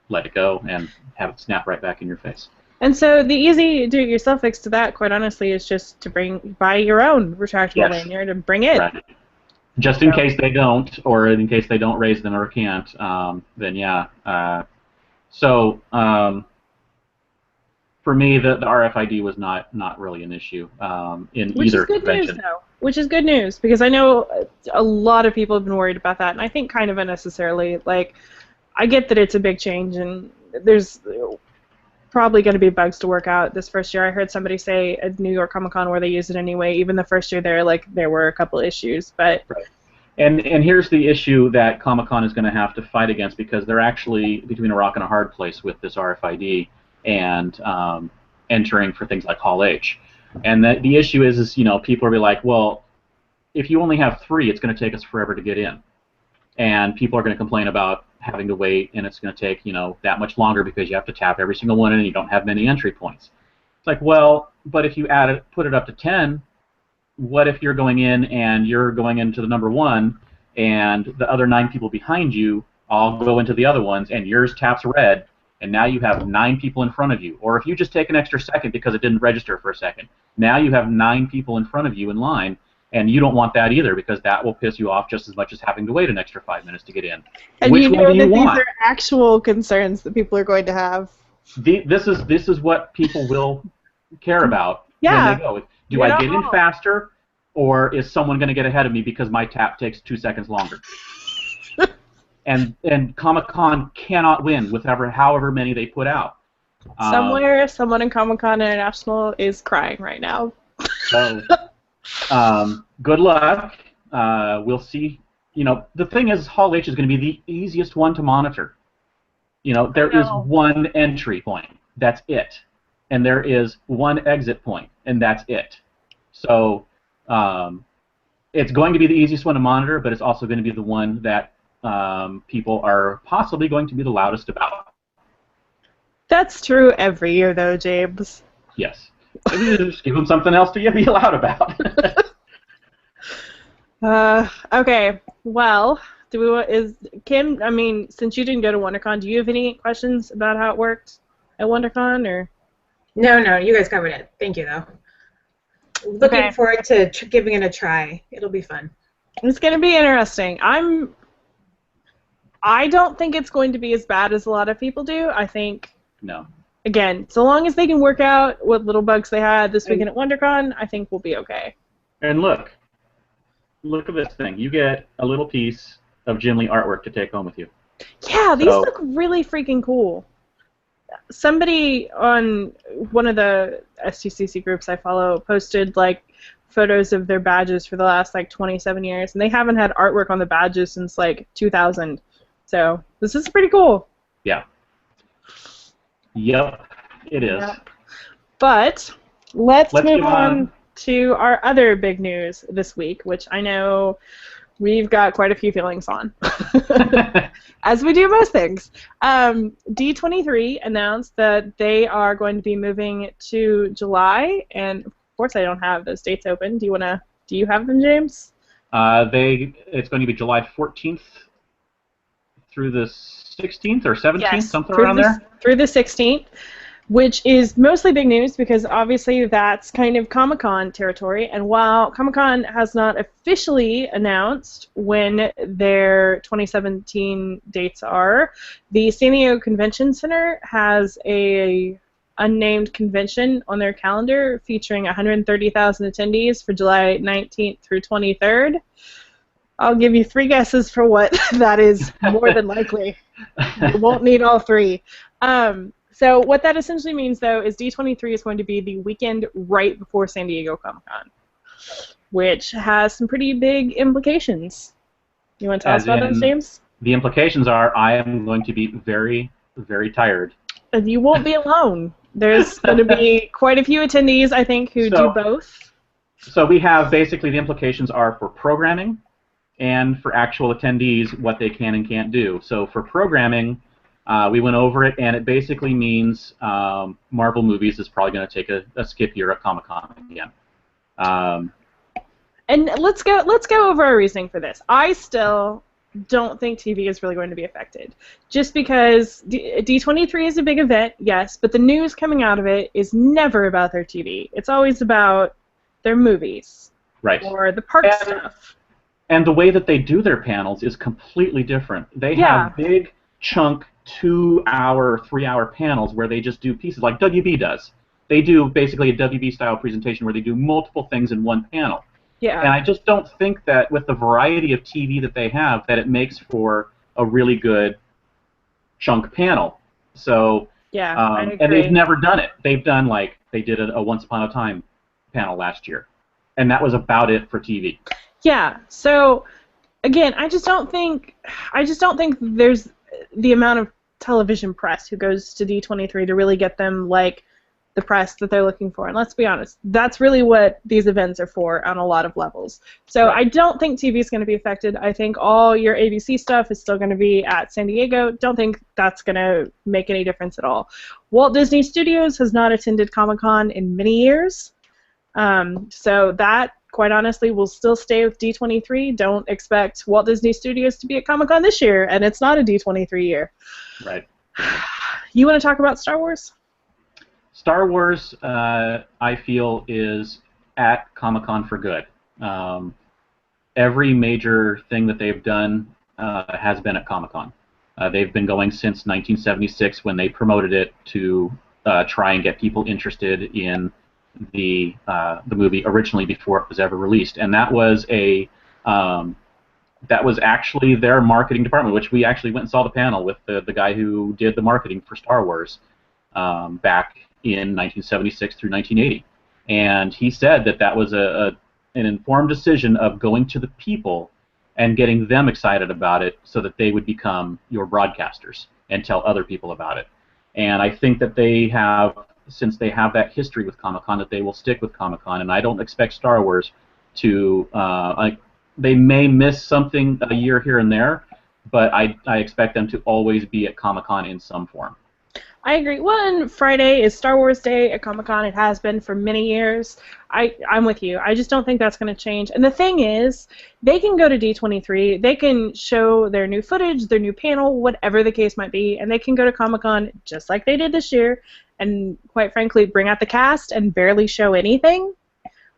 let it go and have it snap right back in your face. And so the easy do-it-yourself fix to that, quite honestly, is just to buy your own retractable lanyard and bring it. Right. Just in case they don't, or in case they don't raise them or can't, then yeah. For me, the RFID was not really an issue in either convention. Which is good news, because I know a lot of people have been worried about that, and I think kind of unnecessarily. Like, I get that it's a big change, and there's probably going to be bugs to work out this first year. I heard somebody say at New York Comic Con where they used it anyway, even the first year there were a couple issues. But right. And here's the issue that Comic Con is going to have to fight against, because they're actually between a rock and a hard place with this RFID and entering for things like Hall H. And the issue is people will be like, well, if you only have 3, it's going to take us forever to get in. And people are going to complain about having to wait, and it's going to take, that much longer because you have to tap every single one and you don't have many entry points. It's like, well, but if you put it up to 10, what if you're going in and you're going into the number 1 and the other 9 people behind you all go into the other ones and yours taps red, and now you have 9 people in front of you. Or if you just take an extra second because it didn't register for a second, now you have 9 people in front of you in line, and you don't want that either, because that will piss you off just as much as having to wait an extra 5 minutes to get in. And Which one do you want? These are actual concerns that people are going to have. This is what people will care about when they go. Do I get in faster, or is someone going to get ahead of me because my tap takes 2 seconds longer? And Comic-Con cannot win with however many they put out. Somewhere, someone in Comic-Con International is crying right now. So, good luck. We'll see. The thing is, Hall H is going to be the easiest one to monitor. There is one entry point. That's it. And there is one exit point, and that's it. So, it's going to be the easiest one to monitor, but it's also going to be the one that people are possibly going to be the loudest about. That's true every year, though, James. Yes. Just give them something else to be loud about. Okay. Well, Kim? I mean, since you didn't go to WonderCon, do you have any questions about how it worked at WonderCon, or? No, you guys covered it. Thank you, though. Looking forward to giving it a try. It'll be fun. It's going to be interesting. I don't think it's going to be as bad as a lot of people do. I think. No. Again, so long as they can work out what little bugs they had this weekend at WonderCon, I think we'll be okay. And look at this thing. You get a little piece of Jim Lee artwork to take home with you. Yeah, these look really freaking cool. Somebody on one of the SDCC groups I follow posted photos of their badges for the last 27 years, and they haven't had artwork on the badges since 2000. So this is pretty cool. Yeah. Yep, it is. But let's move move on to our other big news this week, which I know we've got quite a few feelings on, as we do most things. D23 announced that they are going to be moving to July, and of course I don't have those dates open. Do you have them, James? It's going to be July 14th through the 16th or 17th, Yes, something around there? Through the 16th, which is mostly big news because obviously that's kind of Comic-Con territory, and while Comic-Con has not officially announced when their 2017 dates are, the San Diego Convention Center has a unnamed convention on their calendar featuring 130,000 attendees for July 19th through 23rd. I'll give you 3 guesses for what that is more than likely. You won't need all 3. So what that essentially means, though, is D23 is going to be the weekend right before San Diego Comic-Con, which has some pretty big implications. You want to tell us about those, James? The implications are I am going to be very, very tired. And you won't be alone. There's going to be quite a few attendees, I think, who do both. So we have basically the implications are for programming and for actual attendees what they can and can't do. So for programming, we went over it, and it basically means Marvel movies is probably going to take a skip year at Comic-Con again. And let's go over our reasoning for this. I still don't think TV is really going to be affected, just because D23 is a big event, yes, but the news coming out of it is never about their TV. It's always about their movies, right, or the park stuff. And the way that they do their panels is completely different. They have big chunk 2-hour, 3-hour panels where they just do pieces like WB does. They do basically a WB-style presentation where they do multiple things in one panel. Yeah. And I just don't think that with the variety of TV that they have that it makes for a really good chunk panel. So, yeah, I agree. and they've never done it. They've done they did a Once Upon a Time panel last year, and that was about it for TV. Yeah. So, again, I just don't think there's the amount of television press who goes to D23 to really get them the press that they're looking for. And let's be honest, that's really what these events are for on a lot of levels. So I don't think TV is going to be affected. I think all your ABC stuff is still going to be at San Diego. Don't think that's going to make any difference at all. Walt Disney Studios has not attended Comic-Con in many years. So that, quite honestly, will still stay with D23. Don't expect Walt Disney Studios to be at Comic-Con this year, and it's not a D23 year. Right. You want to talk about Star Wars? Star Wars, I feel, is at Comic-Con for good. Every major thing that they've done has been at Comic-Con. They've been going since 1976 when they promoted it to try and get people interested in the movie originally before it was ever released, and that was actually their marketing department, which we actually went and saw the panel with the guy who did the marketing for Star Wars back in 1976 through 1980, and he said that was an informed decision of going to the people and getting them excited about it so that they would become your broadcasters and tell other people about it. And I think that they have, since they have that history with Comic-Con, that they will stick with Comic-Con, and I don't expect Star Wars to they may miss something a year here and there, but I expect them to always be at Comic-Con in some form. I agree. One, Friday is Star Wars Day at Comic-Con. It has been for many years. I'm with you. I just don't think that's going to change. And the thing is, they can go to D23, they can show their new footage, their new panel, whatever the case might be, and they can go to Comic-Con just like they did this year and, quite frankly, bring out the cast and barely show anything.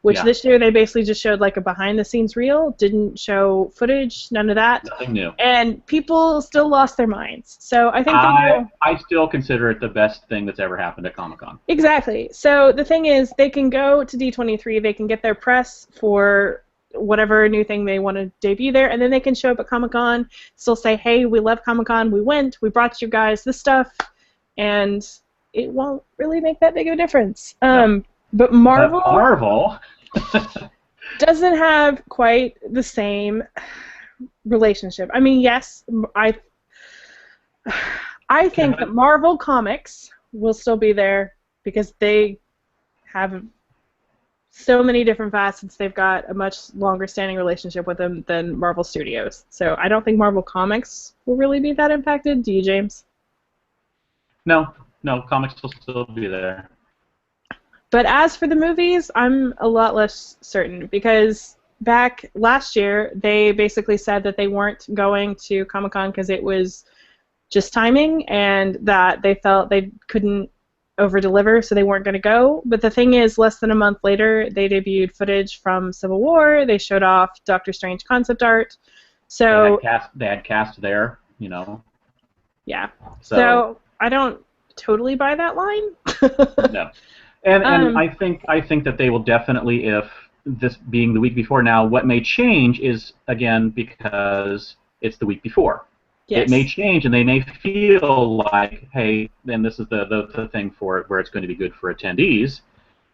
Which this year they basically just showed a behind-the-scenes reel, didn't show footage, none of that. Nothing new. And people still lost their minds. So I think I still consider it the best thing that's ever happened at Comic-Con. Exactly. So the thing is, they can go to D23, they can get their press for whatever new thing they want to debut there, and then they can show up at Comic-Con, still say, hey, we love Comic-Con, we went, we brought you guys this stuff, and it won't really make that big of a difference. No. But Marvel doesn't have quite the same relationship. I mean, yes, I think that Marvel Comics will still be there because they have so many different facets. They've got a much longer standing relationship with them than Marvel Studios. So I don't think Marvel Comics will really be that impacted. Do you, James? No, comics will still be there. But as for the movies, I'm a lot less certain because back last year they basically said that they weren't going to Comic-Con because it was just timing and that they felt they couldn't over-deliver, so they weren't going to go. But the thing is, less than a month later, they debuted footage from Civil War. They showed off Doctor Strange concept art. So they had cast there, you know. Yeah. So I don't totally buy that line. No. And I think that they will definitely, if this being the week before now, what may change is, again, because it's the week before. Yes. It may change, and they may feel like, hey, then this is the thing for it where it's going to be good for attendees,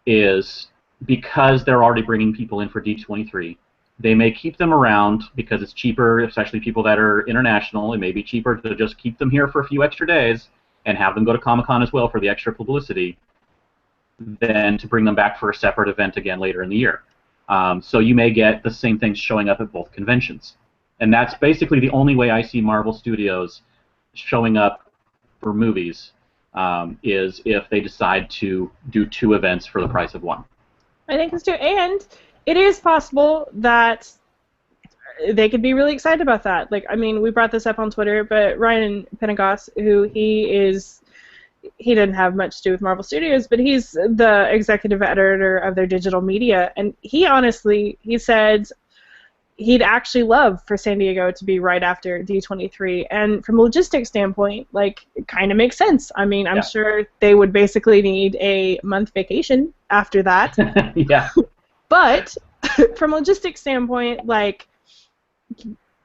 is because they're already bringing people in for D23, they may keep them around because it's cheaper, especially people that are international. It may be cheaper to just keep them here for a few extra days and have them go to Comic-Con as well for the extra publicity than to bring them back for a separate event again later in the year. So you may get the same things showing up at both conventions. And that's basically the only way I see Marvel Studios showing up for movies, is if they decide to do 2 events for the price of 1. I think it's true. And it is possible that they could be really excited about that. Like, I mean, we brought this up on Twitter, but Ryan Penagos, who he didn't have much to do with Marvel Studios, but he's the executive editor of their digital media, and he said he'd actually love for San Diego to be right after D23, and from a logistics standpoint, like, it kind of makes sense. I mean, I'm sure they would basically need a month vacation after that. Yeah. But from a logistics standpoint, like,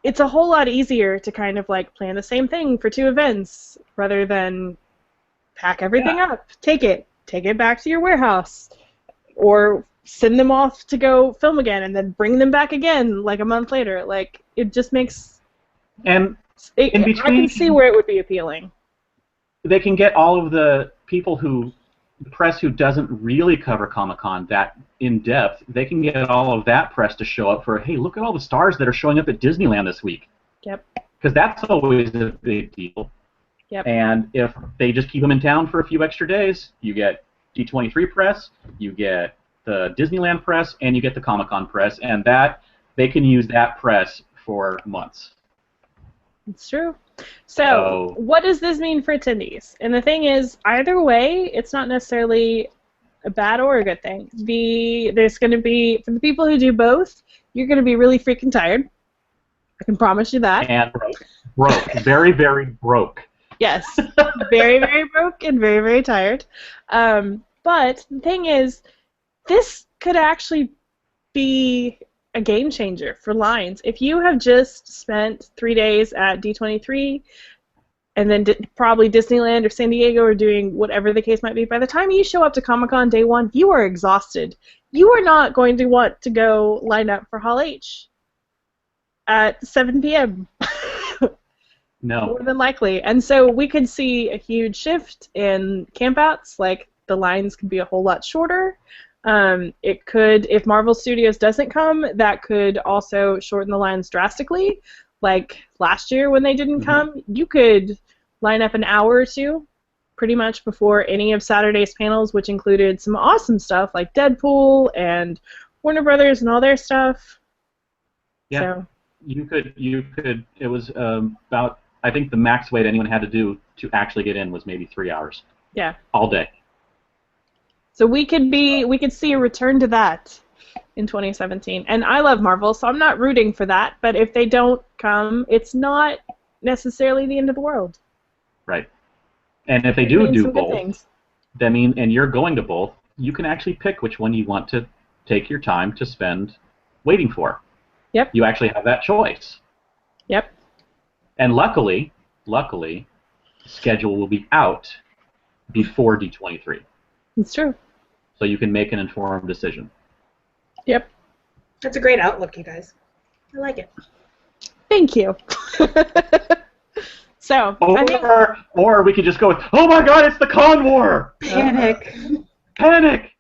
it's a whole lot easier to kind of like plan the same thing for 2 events rather than pack everything up, take it back to your warehouse, or send them off to go film again and then bring them back again like a month later. Like, it just makes... And in between, I can see where it would be appealing. They can get all of the people the press who doesn't really cover Comic-Con that in depth, they can get all of that press to show up for, hey, look at all the stars that are showing up at Disneyland this week. Yep. Because that's always a big deal. Yep. And if they just keep them in town for a few extra days, you get D23 press, you get the Disneyland press, and you get the Comic-Con press, and that they can use that press for months. It's true. So what does this mean for attendees? And the thing is, either way, it's not necessarily a bad or a good thing. There's going to be, for the people who do both, you're going to be really freaking tired. I can promise you that. And broke. Very, very broke. Yes. Very, very broke and very, very tired. But the thing is, this could actually be a game changer for lines. If you have just spent 3 days at D23 and then probably Disneyland or San Diego or doing whatever the case might be, by the time you show up to Comic-Con day 1, you are exhausted. You are not going to want to go line up for Hall H at 7 p.m. No. More than likely. And so we could see a huge shift in campouts. Like, the lines could be a whole lot shorter. It could, if Marvel Studios doesn't come, that could also shorten the lines drastically. Like last year when they didn't come, you could line up an hour or 2 pretty much before any of Saturday's panels, which included some awesome stuff like Deadpool and Warner Brothers and all their stuff. Yeah, so. you could, it was about, I think the max wait anyone had to do to actually get in was maybe 3 hours. Yeah. All day. So we could see a return to that in 2017. And I love Marvel, so I'm not rooting for that. But if they don't come, it's not necessarily the end of the world. Right. And if they do both, and you're going to both, you can actually pick which one you want to take your time to spend waiting for. Yep. You actually have that choice. Yep. And luckily, the schedule will be out before D23. It's true. So you can make an informed decision. Yep. That's a great outlook, you guys. I like it. Thank you. So, or we could just go with, oh my God, it's the Con War! Panic. Panic!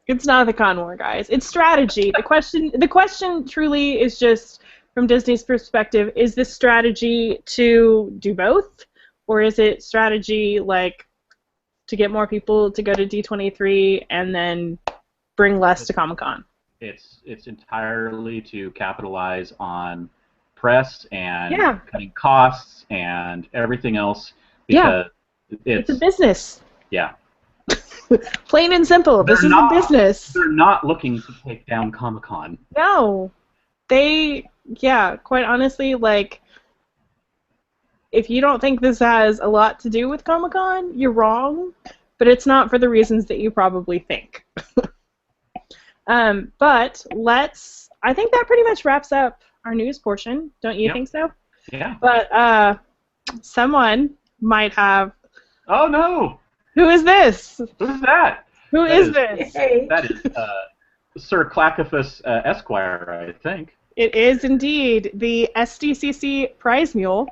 It's not the con war, guys. It's strategy. The question truly is just, from Disney's perspective, is this strategy to do both, or is it strategy like to get more people to go to D23 and then bring less to Comic-Con? It's entirely to capitalize on press and cutting costs and everything else, because it's a business. Yeah. Plain and simple. This is a business. They're not looking to take down Comic-Con. No. Quite honestly, like, if you don't think this has a lot to do with Comic-Con, you're wrong, but it's not for the reasons that you probably think. But I think that pretty much wraps up our news portion. Don't you think so? Yeah. But someone might have... Oh, no! Who is this? Who is that? Who is this? That is Sir Clackifus Esquire, I think. It is indeed the SDCC prize mule.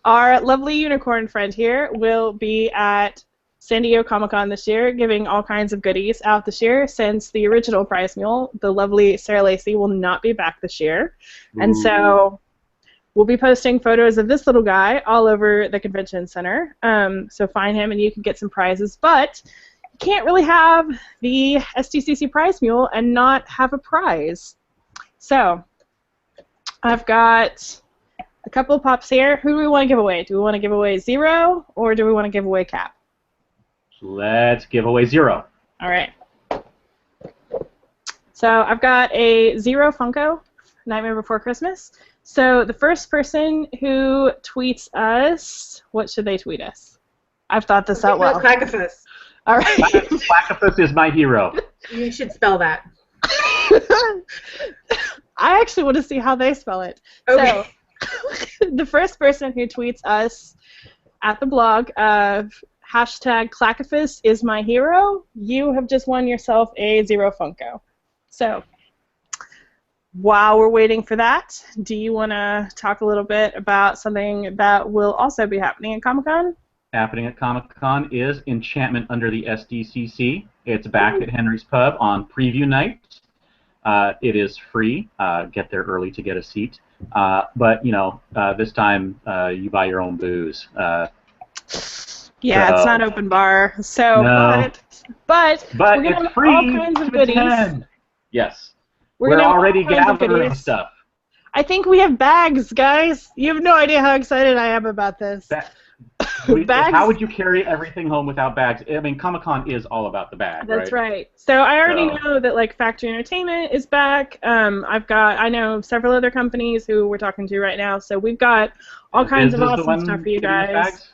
Our lovely unicorn friend here will be at San Diego Comic-Con this year, giving all kinds of goodies out this year, since the original prize mule, the lovely Sarah Lacey, will not be back this year. Ooh. And so we'll be posting photos of this little guy all over the convention center. So find him and you can get some prizes. But you can't really have the SDCC prize mule and not have a prize. So I've got a couple of pops here. Who do we want to give away? Do we want to give away Zero, or do we want to give away Cap? Let's give away Zero. All right. So I've got a Zero Funko, Nightmare Before Christmas. So the first person who tweets us, what should they tweet us? I've thought this out well. Clackifus. All right. Clackifus is my hero. You should spell that. I actually want to see how they spell it. Okay. So the first person who tweets us at the blog of hashtag Clackifus is my hero, you have just won yourself a Zero Funko. So while we're waiting for that, do you want to talk a little bit about something that will also be happening at Comic-Con? Happening at Comic-Con is Enchantment Under the SDCC. It's back at Henry's Pub on preview night. It is free. Get there early to get a seat. But, you know, this time you buy your own booze. Yeah, it's not open bar. So, no. But we're going to have free all kinds of goodies. Yes. We're already gathering stuff. I think we have bags, guys. You have no idea how excited I am about this. Bags? How would you carry everything home without bags? I mean, Comic-Con is all about the bag, That's right. So I already know that, like, Factory Entertainment is back. I know several other companies who we're talking to right now. So we've got all kinds of awesome stuff for you guys.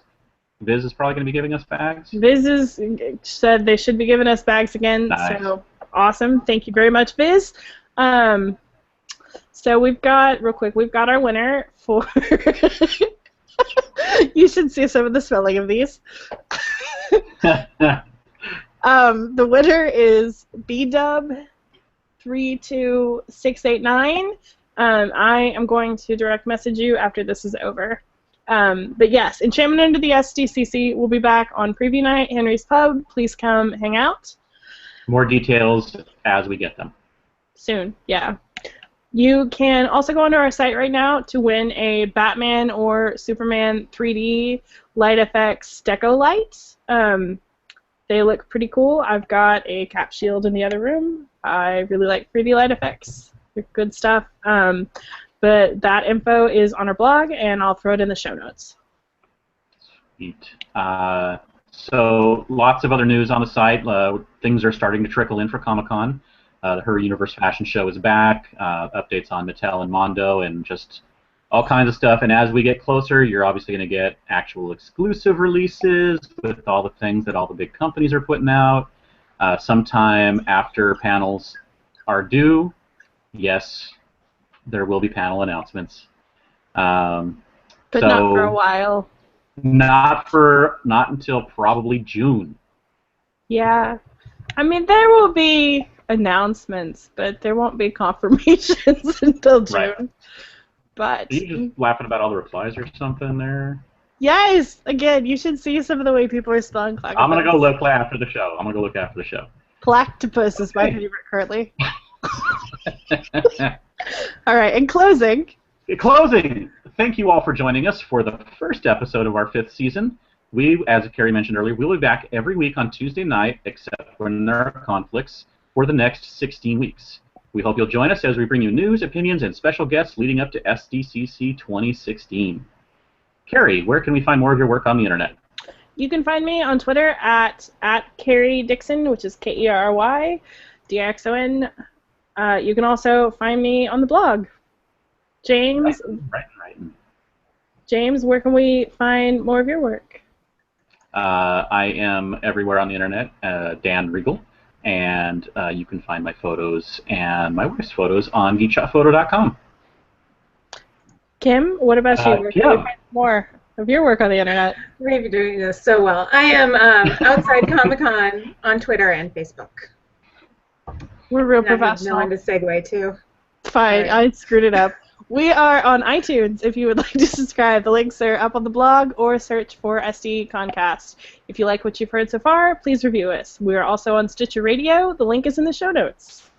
Viz is probably going to be giving us bags. Viz said they should be giving us bags again. Nice. So awesome. Thank you very much, Viz. So we've got, real quick, we've got our winner for... You should see some of the spelling of these. The winner is BDub32689. I am going to direct message you after this is over. But yes, Enchantment Under the SDCC will be back on preview night, Henry's Pub. Please come hang out. More details as we get them. Soon, yeah. You can also go onto our site right now to win a Batman or Superman 3D Light FX Deco Light. They look pretty cool. I've got a cap shield in the other room. I really like 3D Light FX. They're good stuff. But that info is on our blog, and I'll throw it in the show notes. Sweet. So lots of other news on the site. Things are starting to trickle in for Comic-Con. The Her Universe Fashion Show is back. Updates on Mattel and Mondo, and just all kinds of stuff. And as we get closer, you're obviously going to get actual exclusive releases with all the things that all the big companies are putting out. Sometime after panels are due, yes, there will be panel announcements. But not for a while. Not until probably June. Yeah. I mean, there will be announcements, but there won't be confirmations until June. Right. But are you just laughing about all the replies or something there? Yes. Again, you should see some of the way people are spelling Clackifus. I'm gonna go look after the show. Plactopus is my favorite currently. All right, in closing. In closing, thank you all for joining us for the first episode of our 5th season. We, as Kerry mentioned earlier, we'll be back every week on Tuesday night, except when there are conflicts, for the next 16 weeks. We hope you'll join us as we bring you news, opinions, and special guests leading up to SDCC 2016. Kerry, where can we find more of your work on the internet? You can find me on Twitter at Kerry Dixon, which is KerryDixon. You can also find me on the blog. James, James, where can we find more of your work? I am everywhere on the internet, Dan Riegel, and you can find my photos and my wife's photos on geekshotphoto.com. Kim, what about you? Where can we find more of your work on the internet? We're going to be doing this so well. I am outside Comic-Con on Twitter and Facebook. We're real And I have professional. no one to segue to. Fine, Right. I screwed it up. We are on iTunes if you would like to subscribe. The links are up on the blog or search for SDConCast. If you like what you've heard so far, please review us. We are also on Stitcher Radio. The link is in the show notes.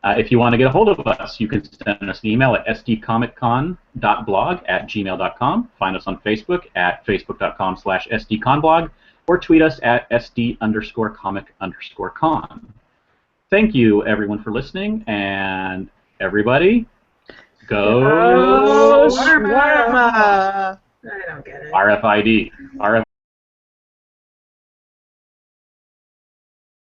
If you want to get a hold of us, you can send us an email at sdcomiccon.blog@gmail.com. Find us on Facebook at facebook.com/sdconblog, or tweet us at sd_comic_con. Thank you, everyone, for listening, and everybody, go Shawarma! I don't get it. RFID.